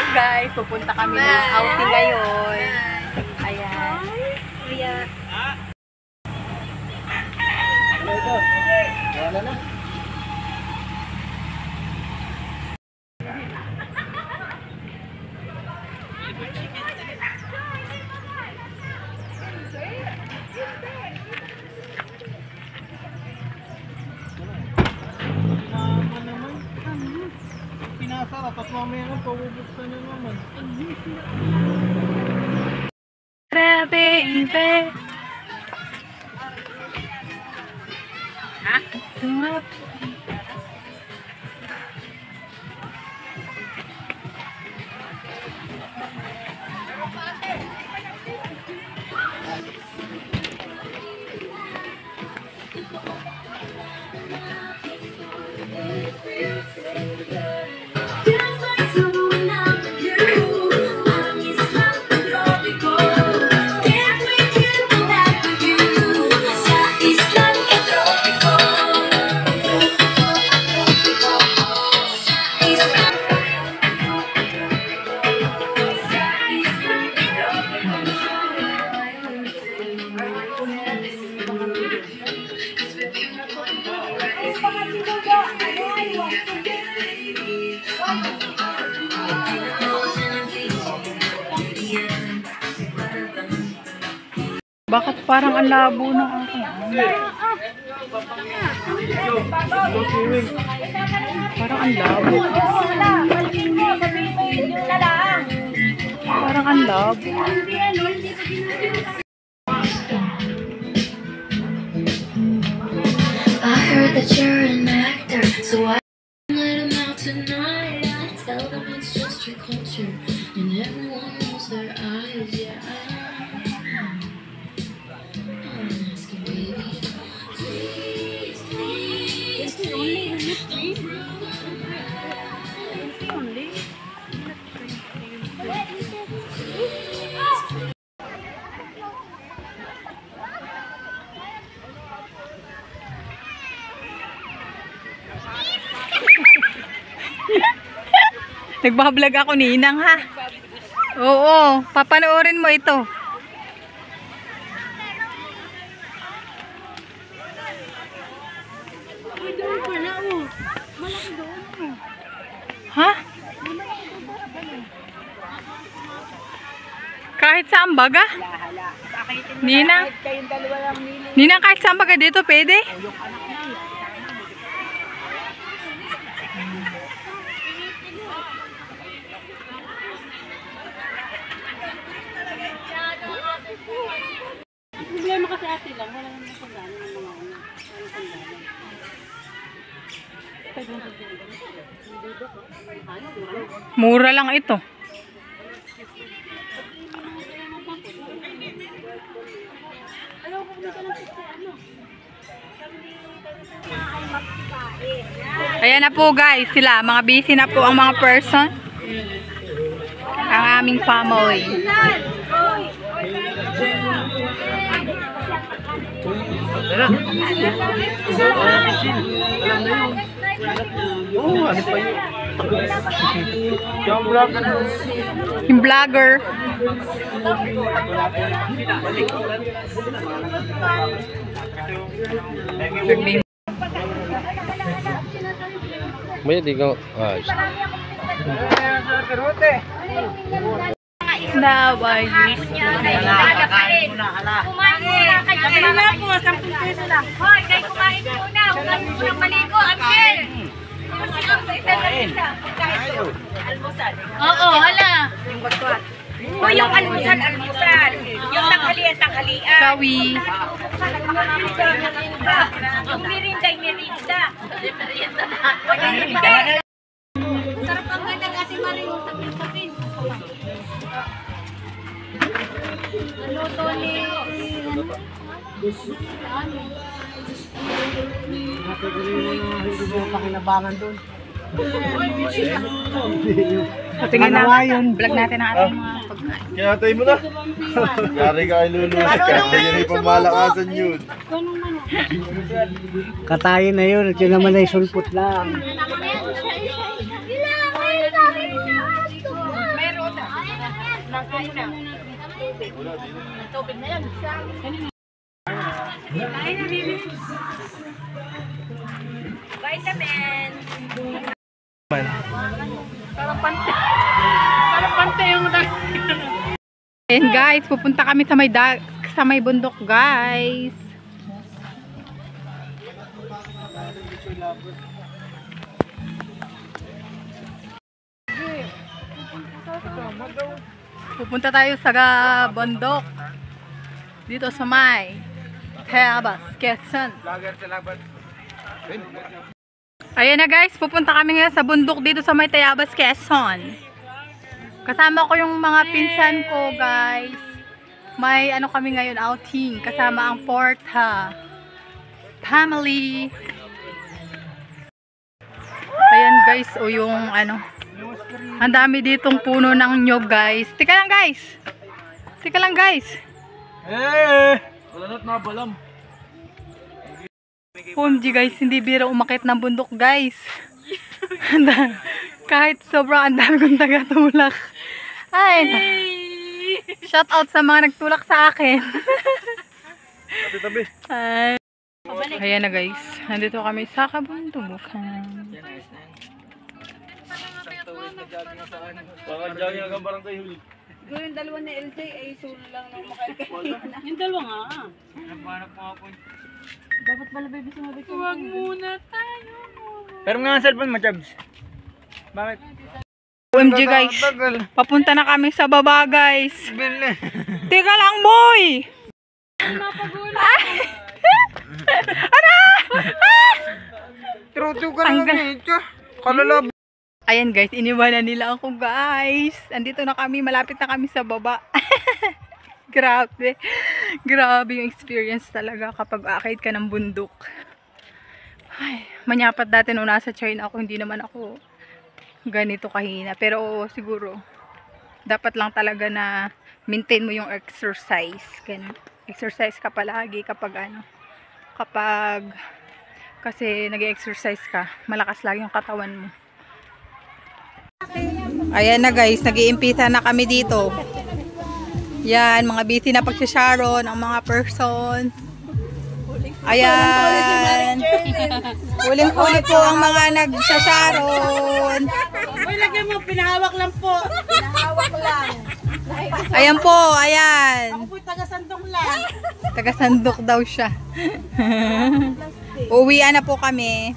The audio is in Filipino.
Guys, pupunta kami ng outing ngayon. Ayan. Kuya. Wala na. Pinasara, tapos mamaya nga, pabubuksan nyo naman. Baby. Ha? Bakit parang ang labo ng aking parang ang labo. Parang ang labo. I heard that you're an actor, so I let him out tonight. I tell them it's just your culture, and everyone knows their eyes, yeah. Nagbablog ako ninang ha. Oo, papanoorin mo ito. Ha? Kahit saan baga? Ninang? Ninang kahit saan baga dito pwede? Problema kasi ate lang, wala naman sandali ng mga ano. Mura lang ito. Ayan na po guys, sila. Mga busy na po ang mga person. Ang aming family. Oh, ano pa yun? Yung vlogger. May di ko. Now I use Kumain muna kayo. Ano na po, 10 peso lang. Hoy, kayo kumain muna. Huwag muna maligo. Amsel! Almusal. Oo, hala. Yung bagwat. O yung almusal. Yung tanghalian. Sawi. Yung merinda. Sarap ang ganda kasi Mario sa sapin. Ano to ni... Nakagulin mo na hindi mo pakinabangan doon. Tingnan na, vlog natin ang ating mga pagkain. Kinatay mo na. Yari ka ay lulus ka. Yan ay pamalakasan yun. Katayin na yun, ito naman ay sulpot lang. Vitamin. And guys, pupunta kami sa may bundok, guys. Pupunta tayo sa bundok. Dito sa may Tayabas, Quezon. Ayan na guys, pupunta kami ngayon sa bundok dito sa may Tayabas, Quezon. Kasama ko yung mga pinsan ko, guys. May ano kami ngayon, outing. Kasama ang Porta family. Ayan guys, o yung ano, ang dami ditong puno ng nyog, guys. Tika lang guys. Tika lang guys. Wala na't nabalam. OMG guys, hindi biro umakit ng bundok, guys. Kahit sobrang ang dami kong taga-tulak. Ay, shout out sa mga nagtulak sa akin. Tabi-tabi. Ayan na guys, nandito kami sa kabundukan. Baka dyan yung gambarang kayo. Yung dalawa ni LJ ay solo lang nung makakaya. Yung dalawa nga. Nagbanap mo ako. Dapat pala baby sumabi ko. Huwag muna tayo. Pero nga ang cellphone mo, Chabs. Bakit? OMG guys, papunta na kami sa baba guys. Teka lang boy! Truto ka naman ito. Kalalab. Ayan guys, iniwanan nila ako guys. Andito na kami, malapit na kami sa baba. Grabe. Grabe yung experience talaga kapag akit ka ng bundok. Ay, manyapat dati nung nasa China ako, hindi naman ako ganito kahina. Pero siguro, dapat lang talaga na maintain mo yung exercise. Ganun. Exercise ka palagi kapag ano, kasi nag-exercise ka, malakas lagi yung katawan mo. Ayan na guys, nag-iimpita na kami dito. Yan, mga busy na pagsasharon ang mga person. Ayan. Huling-huli po ang mga nagsasharon. Uy, lagyan mo, pinahawak lang po. Pinahawak lang. Ayan po, ayan. Ako po'y taga-sandok lang. Taga-sandok daw siya. Uwian na po kami.